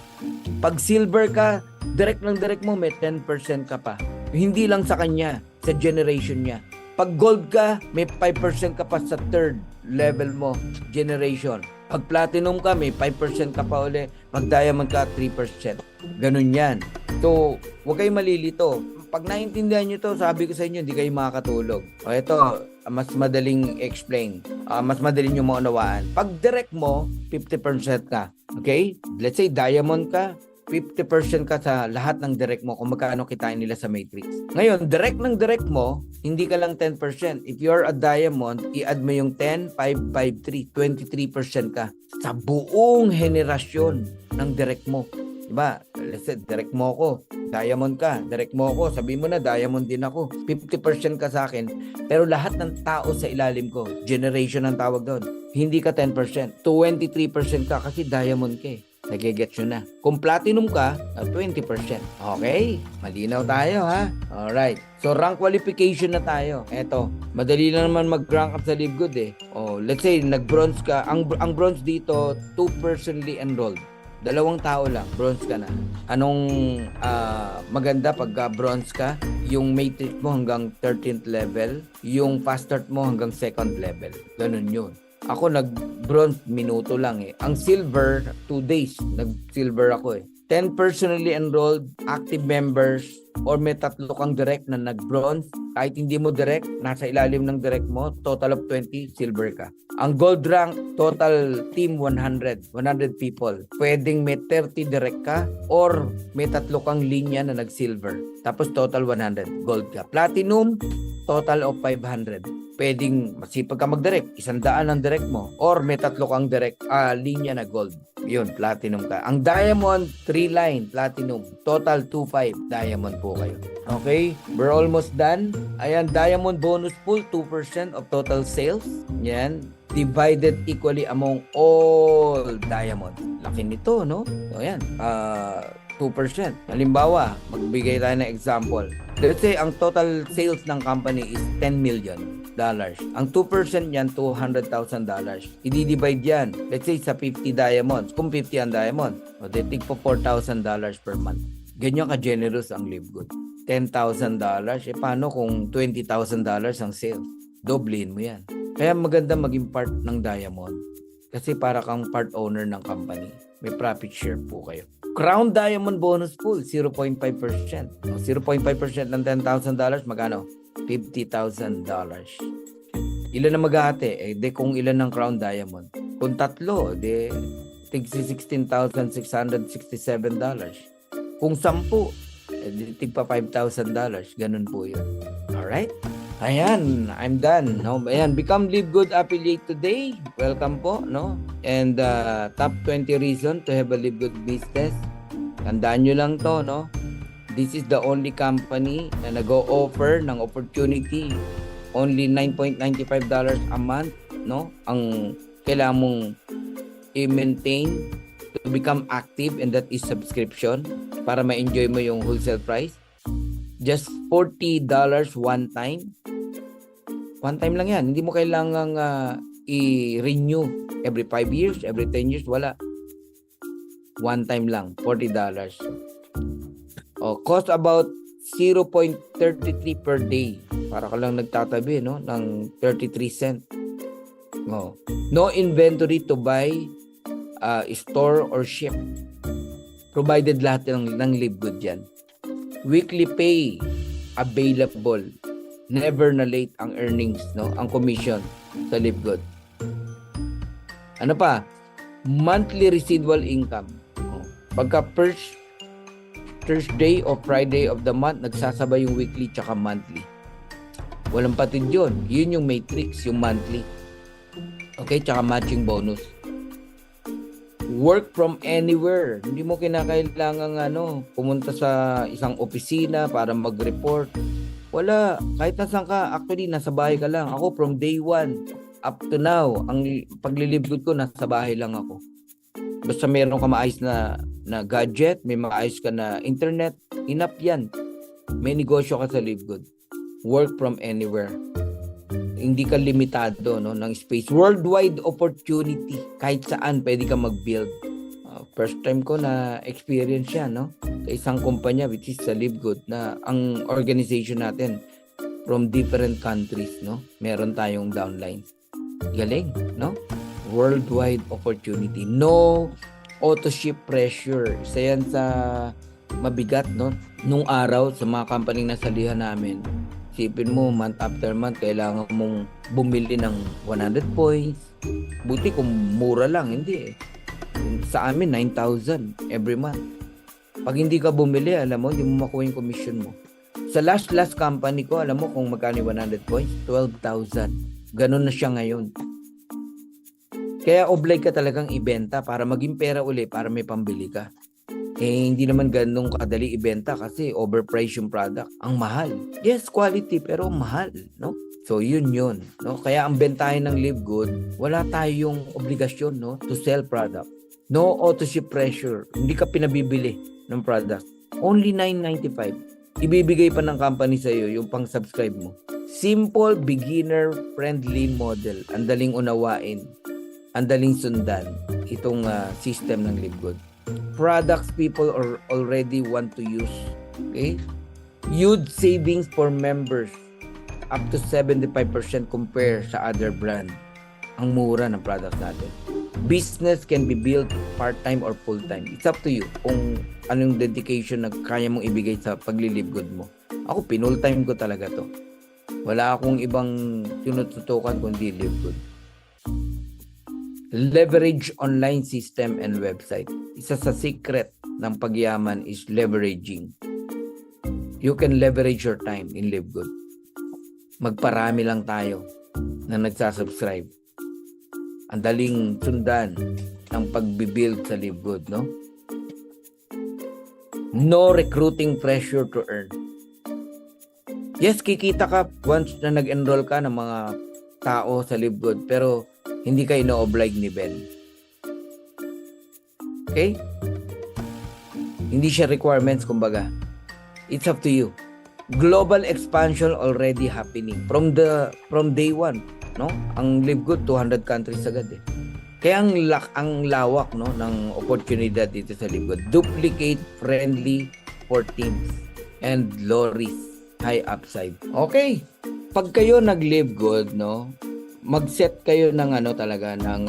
Pag silver ka, direct mo, may 10% ka pa. Hindi lang sa kanya, sa generation niya. Pag gold ka, may 5% ka pa sa 3rd level mo, generation. Pag platinum ka, may 5% ka pa uli. Pag diamond ka, 3%. Ganun yan. So, huwag kayong malilito. Pag naintindihan nyo to, sabi ko sa inyo, hindi kayo makakatulog. O ito, mas madaling explain. Mas madaling nyo maunawaan. Pag direct mo, 50% ka. Okay? Let's say diamond ka, 50% ka sa lahat ng direct mo kung magkano kitain nila sa matrix. Ngayon, direct mo, hindi ka lang 10%. If you're a diamond, i-add mo yung 10, 5, 5, 3, 23% ka sa buong henerasyon ng direct mo. Diba? Let's say, direct mo ako. Diamond ka. Direct mo ako. Sabihin mo na, diamond din ako. 50% ka sa akin. Pero lahat ng tao sa ilalim ko, generation ang tawag doon. Hindi ka 10%. 23% ka kasi diamond ka eh. Nagigets nyo na. Kung platinum ka, 20%. Okay? Malinaw tayo, ha? Alright. So, rank qualification na tayo. Eto, madali lang naman mag-rank up sa Live Good eh. Oh, let's say, nag-bronze ka. Ang bronze dito, 2 personally enrolled. 2 tao lang, bronze ka na. Anong maganda pag bronze ka? Yung matrix mo hanggang 13th level, yung fast start mo hanggang 2nd level. Ganun yun. Ako nag-bronze minuto lang eh. Ang silver, 2 days. Nag-silver ako eh. 10 personally enrolled active members or may 3 kang direct na nag-bronze. Kahit hindi mo direct, nasa ilalim ng direct mo, total of 20, silver ka. Ang gold rank, total team 100 people. Pwedeng may 30 direct ka or may 3 kang linya na nag-silver. Tapos total 100, gold ka. Platinum, total of 500. Pwedeng masipag ka mag-direct, 100 ang direct mo or may 3 kang direct linya na gold. Yun, platinum ka. Ang diamond, 3 line, platinum. Total 2.5, diamond po kayo. Okay, we're almost done. Ayan, diamond bonus pool, 2% of total sales. Yan. divided equally among all diamonds. Laki nito, no? So, yan. 2%. Halimbawa, magbigay tayo ng example. Let's say, ang total sales ng company is $10 million. Ang 2% yan, $200,000. I-divide yan. Let's say, sa 50 diamonds. Kung 50 ang diamond, o tig po $4,000 per month. Ganyan ka-generous ang Livegood. $10,000. Paano kung $20,000 ang sales? Doblein mo yan. Kaya maganda maging part ng Diamond kasi para kang part owner ng company. May profit share po kayo. Crown Diamond Bonus Pool, 0.5%. 0.5% ng $10,000, magkano? $50,000. Ilan na maghahati? Kung ilan ng Crown Diamond. Kung tatlo, tig $16,667. Kung 10, tig pa $5,000. Ganun po yun. Alright? Ayan, I'm done. No? Ayan, become Livegood affiliate today. Welcome po, no? And top 20 reason to have a Livegood business. Tandaan nyo lang to, no? This is the only company na nag-o-offer ng opportunity. Only $9.95 a month, no? Ang kailangan mong i-maintain to become active, and that is subscription para ma-enjoy mo yung wholesale price. Just $40 one time. One time lang yan. Hindi mo kailangang i-renew every 5 years, every 10 years. Wala. One time lang. $40. Cost about 0.33 per day. Para ka lang nagtatabi, no? Ng 33 cent. No inventory to buy, store or ship. Provided lahat ng Livegood yan. Weekly pay available. Never na late ang earnings, no? Ang commission sa Livegood. Ano pa? Monthly residual income. Pagka first Thursday o Friday of the month, nagsasabay yung weekly tsaka monthly. Walang patid yun. Yun yung matrix, yung monthly. Okay? Tsaka matching bonus. Work from anywhere. Hindi mo kinakailangan pumunta sa isang opisina para mag-report. Wala. Kahit nasan ka, actually, nasa bahay ka lang. Ako, from day 1 up to now, ang paglilibgod ko, nasa bahay lang ako. Basta meron ka maayos na gadget, may maayos ka na internet, enough yan. May negosyo ka sa Livegood. Work from anywhere. Hindi ka limitado, no, ng space. Worldwide opportunity. Kahit saan, pwede ka mag-build. First time ko na experience yan, no? Sa isang kumpanya, which is sa Livegood, na ang organization natin from different countries, no? Meron tayong downlines. Galing, no? Worldwide opportunity. No auto-ship pressure. Isa yan sa mabigat, no? Nung araw, sa mga company na salihan namin, isipin mo, month after month, kailangan mong bumili ng 100 points. Buti kung mura lang, hindi eh. Sa amin, 9,000 every month. Pag hindi ka bumili, alam mo, hindi mo makuha yung commission mo. Sa last company ko, alam mo kung magkano 100 points? 12,000. Ganun na siya ngayon. Kaya obliged ka talagang ibenta para maging pera uli, para may pambili ka. Hindi naman ganun kadali ibenta kasi overpriced yung product. Ang mahal. Yes, quality, pero mahal, no? So, yun, no? Kaya ang bentahin ng Livegood, wala tayong obligasyon, no, to sell product. No auto-ship pressure. Hindi ka pinabibili ng product. Only $9.95. Ibibigay pa ng company sa iyo yung pang-subscribe mo. Simple, beginner-friendly model. Ang daling unawain. Ang daling sundan. Itong system ng Livegood. Products people already want to use. Okay? Huge savings for members. Up to 75% compare sa other brand. Ang mura ng products natin. Business can be built part-time or full-time. It's up to you kung anong dedication na kaya mong ibigay sa paglilibgod mo. Ako, pinul-time ko talaga to. Wala akong ibang tinututukan kundi Livegood. Leverage online system and website. Isa sa secret ng pagyaman is leveraging. You can leverage your time in Livegood. Magparami lang tayo na nagsasubscribe. Ang daling sundan ng pagbibuild sa Livegood, no? No recruiting pressure to earn. Yes, kikita ka once na nag-enroll ka ng mga tao sa Live Good pero hindi ka ino-oblige ni Ben. Okay? Hindi siya requirements, kumbaga. It's up to you. Global expansion already happening from day one, no? Ang Live Good 200 countries agad eh. Kaya ang lawak, no, ng oportunidad dito sa Live Good. Duplicate friendly for teams and lorries, high upside. Okay. Pag kayo nag-Live Good, no, mag-set kayo ng talaga ng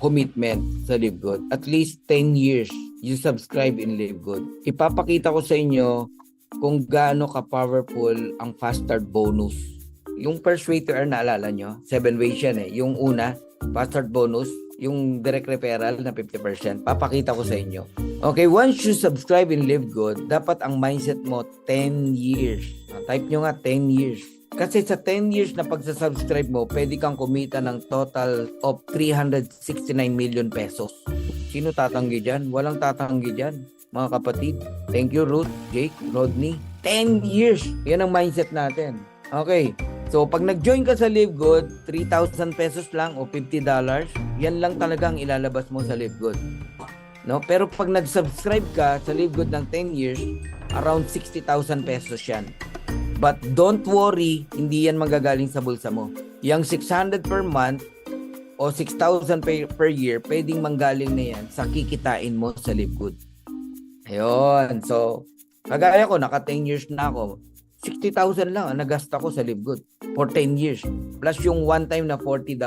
commitment sa Live Good. At least 10 years you subscribe in Live Good. Ipapakita ko sa inyo kung gaano ka-powerful ang fast start bonus. Yung first way to earn, naalala nyo? 7 ways yan eh. Yung una, fast start bonus, yung direct referral na 50%. Papakita ko sa inyo. Okay, once you subscribe in Live Good, dapat ang mindset mo 10 years. Type nyo nga 10 years. Kasi sa 10 years na pagsasubscribe mo, pwede kang kumita ng total of 369 million pesos. Sino tatanggi dyan? Walang tatanggi dyan, mga kapatid. Thank you, Ruth, Jake, Rodney. 10 years. Yan ang mindset natin. Okay. So, pag nag-join ka sa Live Good, 3,000 pesos lang o $50, yan lang talaga ang ilalabas mo sa Live Good. No? Pero pag nag-subscribe ka sa Live Good ng 10 years, around 60,000 pesos yan. But don't worry, hindi yan manggagaling sa bulsa mo. Yung 600 per month o 6,000 per year, pwedeng manggaling na yan sa kikitain mo sa Live Good. Ayun. So, kagaya ko, naka 10 years na ako. 60,000 lang ang nagasta ko sa Live Good for 10 years. Plus yung one time na $40.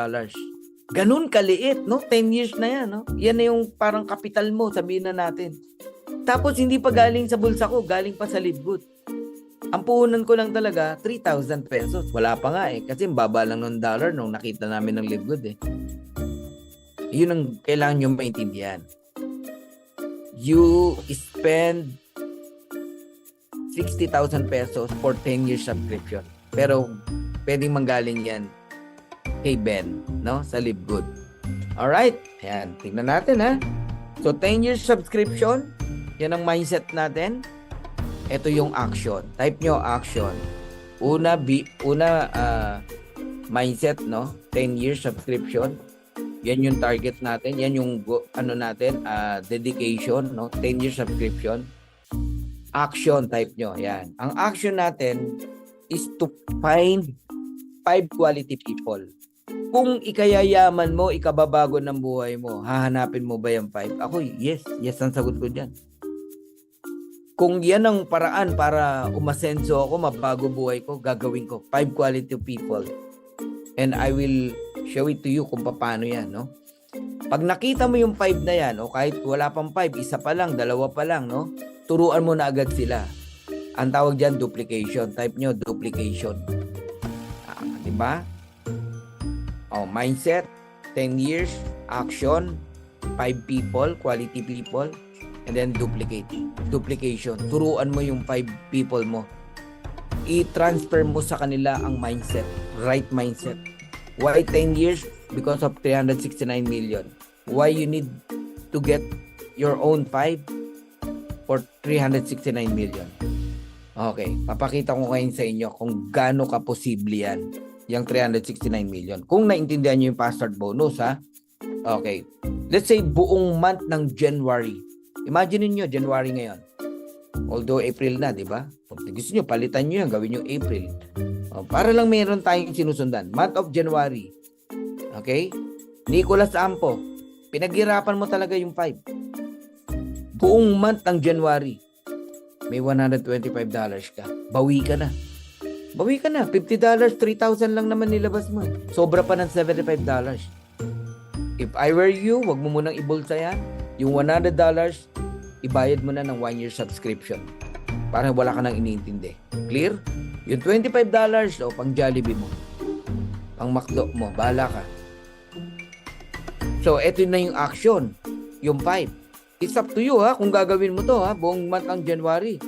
Ganun kaliit, no? 10 years na yan, no? Yan na yung parang kapital mo, sabihin na natin. Tapos hindi pa galing sa bulsa ko, galing pa sa Live Good. Ang puhunan ko lang talaga, 3,000 pesos. Wala pa nga eh. Kasi baba lang ng dollar nung nakita namin ng Live Good eh. Yun ang kailangan nyo maintindihan. You spend 60,000 pesos for 10 years subscription. Pero pwedeng manggaling yan kay Ben, no? Sa Live Good. Alright? Ayan. Tingnan natin ha. So 10 years subscription. Yan ang mindset natin. Ito yung action. Type nyo action. Una mindset, no? 10 years subscription. Yan yung target natin. Yan yung dedication, no? 10 years subscription. Action, type nyo. Yan. Ang action natin is to find 5 quality people. Kung ikayayaman mo, ikababago ng buhay mo, hahanapin mo ba yung 5? Ako, yes. Yes ang sagot ko dyan. Kung yan ang paraan para umasenso ako, mabago buhay ko, gagawin ko. 5 quality people. And I will show it to you kung paano yan, no? Pag nakita mo yung 5 na yan, o kahit wala pang 5, isa pa lang, dalawa pa lang, no? Turuan mo na agad sila. Ang tawag dyan, duplication. Type nyo, duplication. Diba? Mindset, 10 years, action, 5 people, quality people, and then duplication. Turuan mo yung 5 people mo. I-transfer mo sa kanila ang mindset, right mindset. Why 10 years? Because of 369 million. Why you need to get your own 5 for 369 million? Okay, papakita ko ngayon sa inyo kung gaano ka-posible yan, yung 369 million. Kung naintindihan nyo yung fast start bonus, ha? Okay. Let's say buong month ng January. Imagine niyo January ngayon. Although April na, di ba? Kung gusto nyo, palitan nyo yan, gawin nyo April. Para lang meron tayong sinusundan. Month of January. Okay? Nicolas Ampo, pinaghirapan mo talaga yung 5. Buong month ng January, may $125 ka. Bawi ka na. Bawi ka na. $50, 3,000 lang naman nilabas mo. Sobra pa ng $75. If I were you, wag mo munang ibulsa yan. Yung $100, ibayad mo na ng 1-year subscription. Para wala ka nang iniintindi. Clear? Yung $25, o pang Jollibee mo. Pang McDo mo. Bahala ka. So, eto na yung action. Yung 5. It's up to you, ha? Kung gagawin mo to, ha? Buong month ng January.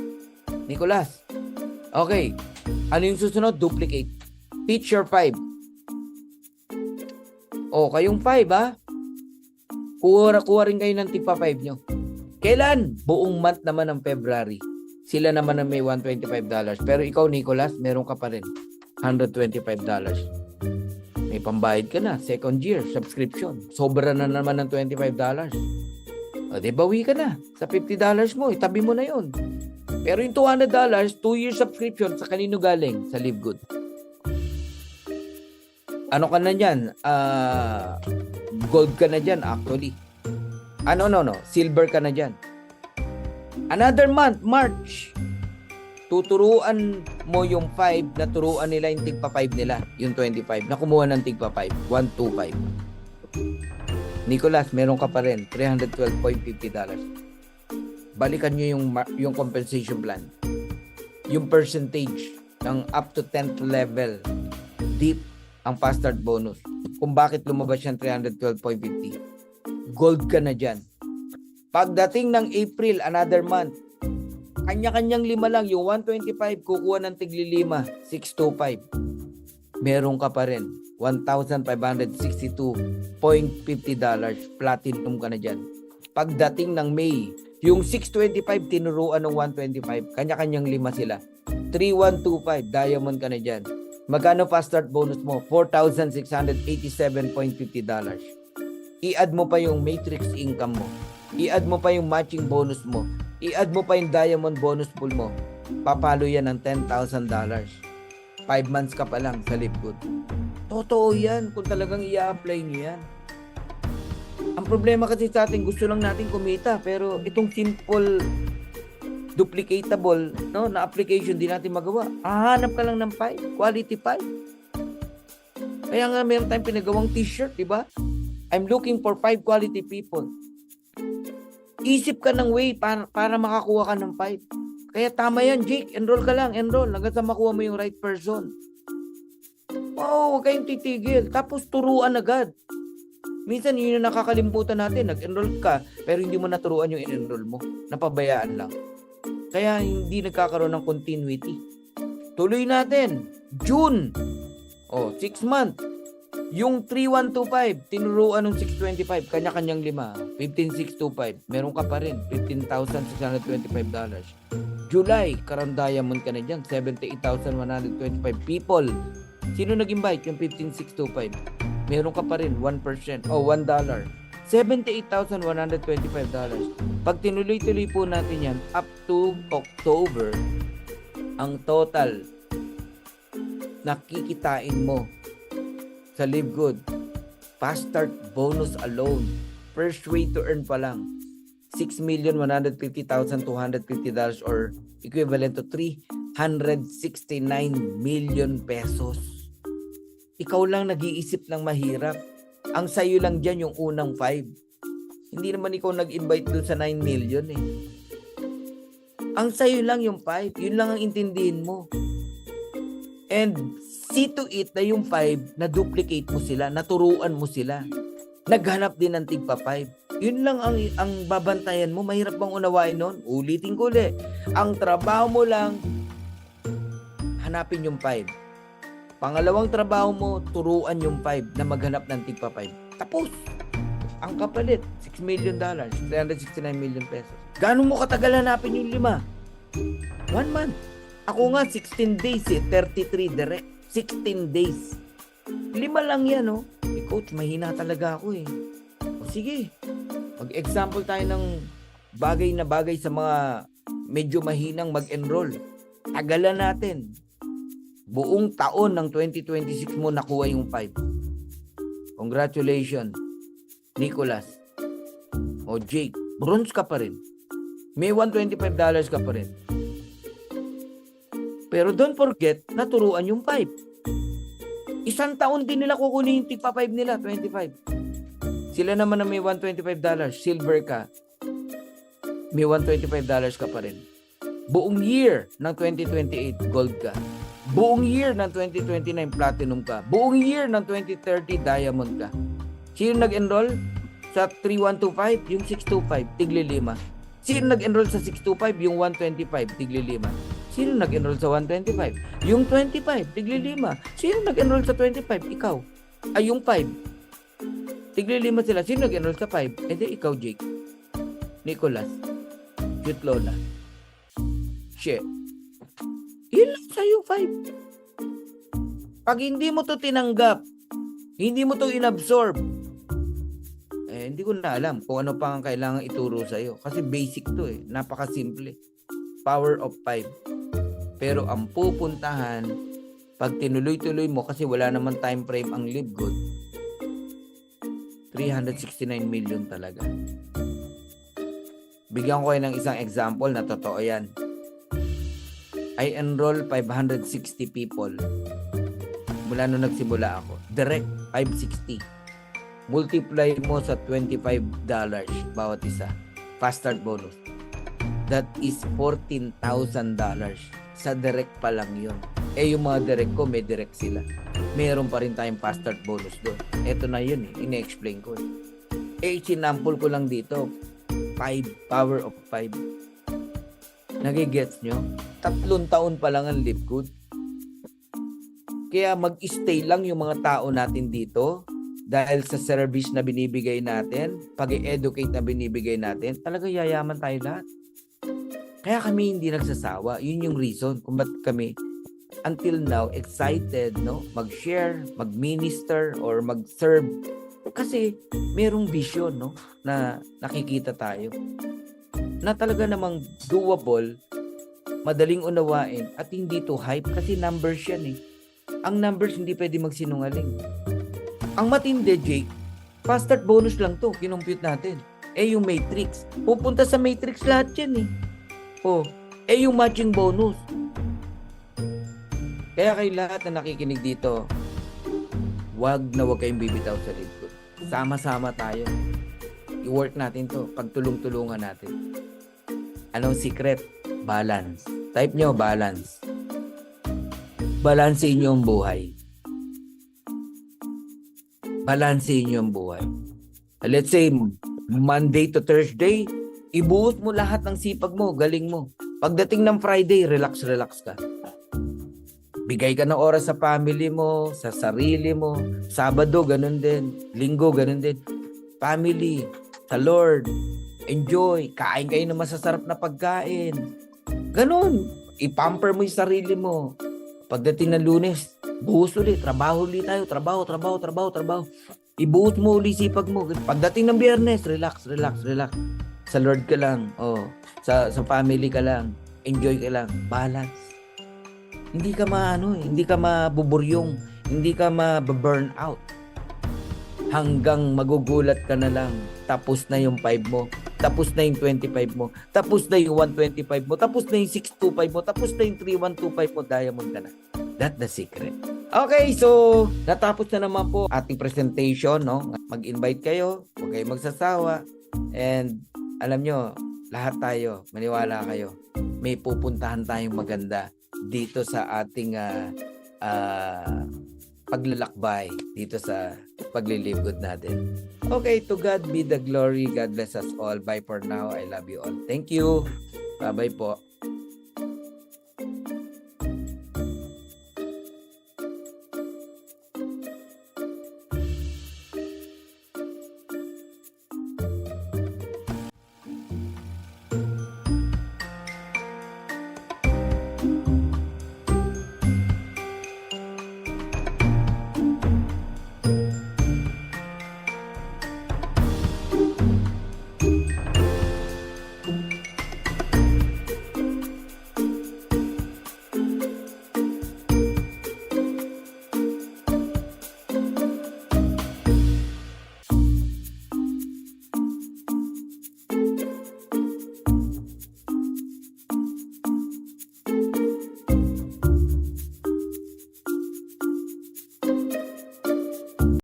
Nicolas. Okay. Ano yung susunod? Duplicate. Teach your 5. O, kayong 5, ha? Kuha rin kayo ng tipa 5 nyo. Kailan? Buong month naman ng February. Sila naman na may $125. Pero ikaw, Nicolas, meron ka pa rin $125. May pambayad ka na, second year, subscription. Sobra na naman ng $25. O, di bawi ka na. Sa $50 mo, itabi mo na yon. Pero yung $200, 2-year subscription, sa kanino galing? Sa Live Good. Ano ka na dyan? Gold ka na dyan, actually. No. Silver ka na dyan. Another month, March. Tuturuan mo yung 5 na turuan nila yung tigpa 5 nila, yung 25 na kumuha ng tigpa 5, 125. Nicholas, meron ka pa rin $312.50. Balikan nyo yung compensation plan. Yung percentage ng up to 10th level deep ang fast start bonus. Kung bakit lumabas yung 312.50. Gold ka na dyan. Pagdating ng April, another month, kanya-kanyang 5 lang. Yung 125, kukuha ng tigli 5, 625. Meron ka pa rin. $1,562.50. Platinum ka na dyan. Pagdating ng May, yung 625, tinuruan ng 125. Kanya-kanyang 5 sila. 3125, diamond ka na dyan. Magkano fast start bonus mo? $4,687.50. I-add mo pa yung matrix income mo. I-add mo pa yung matching bonus mo. I-add mo pa yung diamond bonus pool mo. Papalo yan ng $10,000. 5 months ka pa lang sa Live Good. Totoo yan kung talagang i-apply nyo yan. Ang problema kasi sa atin, gusto lang natin kumita. Pero itong simple, duplicatable na application, di natin magawa. Hahanap ka lang ng 5, quality 5. Kaya nga meron tayong pinagawang t-shirt, di ba? I'm looking for 5 quality people. Isip ka ng way para makakuha ka ng 5. Kaya tama yan, Jake. Enroll ka lang, enroll. Hanggang sa makuha mo yung right person. Wow, huwag kayong titigil. Tapos turuan agad. Minsan yun yung nakakalimutan natin. Nag-enroll ka, pero hindi mo naturuan yung in-enroll mo. Napabayaan lang. Kaya hindi nagkakaroon ng continuity. Tuloy natin. June. 6 months. Yung 3125, tinuruan ng 625, kanya-kanyang 5, 15,625. Meron ka pa rin, $15,625. July, karang diamond ka na dyan, 78,125 people. Sino nag-invite? Yung 15,625. Meron ka pa rin, 1%, $1. $78,125. Pag tinuloy-tuloy po natin yan, up to October, ang total nakikitain mo sa Live Good, fast start bonus alone, first way to earn pa lang, $6,150,250 or equivalent to 369 million pesos. Ikaw lang nag-iisip ng mahirap. Ang sayo lang dyan yung unang 5. Hindi naman ikaw nag-invite dun sa 9 million eh. Ang sayo lang yung 5. Yun lang ang intindihin mo. And see to it na yung 5, na-duplicate mo sila, naturuan mo sila. Naghanap din ng tigpa 5. Yun lang ang babantayan mo. Mahirap bang unawain nun? Ulitin ko ulit. Ang trabaho mo lang, hanapin yung 5. Pangalawang trabaho mo, turuan yung 5 na maghanap ng tigpa 5. Tapos, ang kapalit, $6 million, 369 million pesos. Gaano mo katagal hanapin yung 5? 1 month. Ako nga, 16 days 33 direct. 16 days. 5 lang yan, coach, mahina talaga ako eh. Sige, mag-example tayo ng bagay na bagay sa mga medyo mahinang mag-enroll. Tagalan natin. Buong taon ng 2026 mo nakuha yung 5. Congratulations, Nicholas. Jake, bronze ka pa rin. May $125 ka pa rin. Pero don't forget, naturuan yung 5. Isang taon din nila kukunin yung tigpa 5 nila, 25. Sila naman na may $125, silver ka. May $125 ka pa rin. Buong year ng 2028, gold ka. Buong year ng 2029, platinum ka. Buong year ng 2030, diamond ka. Sino nag-enroll sa 3125? Yung 625, tigli 5. Sino nag-enroll sa 625? Yung 125, tigli 5. Sino nag-enroll sa 125? Yung 25, tigli 5. Sino nag-enroll sa 25? Ikaw. Ay, yung 5. Tigli 5 sila. Sino nag-enroll sa 5? Di ikaw, Jake. Nicholas. Cute Lola. Shit. Yun lang sa'yo, 5. Pag hindi mo to tinanggap, Hindi mo to inabsorb. Hindi ko na alam kung ano pa ang kailangan ituro sa'yo. Kasi basic to Napakasimple. Power of 5. Pero ang pupuntahan, pag tinuloy-tuloy mo, kasi wala naman time frame ang Live Good, 369 million talaga. Bigyan ko kayo ng isang example na totoo yan. I enroll 560 people mula nung nagsimula ako. Direct 560. Multiply mo sa $25 bawat isa. Fast start bonus. That is $14,000. Sa direct pa lang yun. Yung mga direct ko, may direct sila. Meron pa rin tayong fast start bonus doon. Ito na yun ine-explain ko sinample ko lang dito. 5, power of 5. Nagigets nyo? 3 taon pa lang ang Live Good. Kaya mag-stay lang yung mga tao natin dito dahil sa service na binibigay natin, pag-educate na binibigay natin, talaga yayaman tayo lahat. Kaya kami hindi nagsasawa. Yun yung reason kung ba't kami until now excited mag-share, mag-minister or mag-serve kasi merong vision na nakikita tayo na talaga namang doable, madaling unawain at hindi to hype kasi numbers yan Ang numbers hindi pwede magsinungaling. Ang matindi, Jake, fast start bonus lang to, kinumpute natin. Yung matrix, pupunta sa matrix lahat yan yung matching bonus. Kaya kayo lahat na nakikinig dito, wag kayong bibitaw sa Live Good. Sama-sama tayo. I-work natin to, pagtulong-tulungan natin. Anong secret? Balance. Type nyo, balance. Balansein nyo ang buhay. Balansein nyo ang buhay. Let's say, Monday to Thursday, ibuhos mo lahat ng sipag mo, galing mo. Pagdating ng Friday, relax ka. Bigay ka ng oras sa family mo, sa sarili mo. Sabado, ganun din. Linggo, ganun din. Family, sa Lord. Enjoy. Kain kayo ng masasarap na pagkain. Ganun. I-pamper mo yung sarili mo. Pagdating ng Lunes, buhos ulit. Trabaho ulit tayo. Trabaho. Ibuhos mo ulit sipag mo. Pagdating ng Biyernes, relax. Sa Lord ka lang. Sa family ka lang. Enjoy ka lang. Balance. Hindi ka hindi ka mabuburyong, hindi ka ma-burn out. Hanggang magugulat ka na lang, tapos na yung 5 mo, tapos na yung 25 mo, tapos na yung 125 mo, tapos na yung 625 mo, tapos na yung 3125 mo, diamond ka na. That's the secret. Okay, so natapos na naman po ating presentation, Mag-invite kayo, huwag kayong magsasawa, and alam nyo, lahat tayo, maniwala kayo, may pupuntahan tayong maganda dito sa ating paglalakbay dito sa paglilive good natin. Okay, to God be the glory. God bless us all. Bye for now. I love you all. Thank you. Bye-bye po.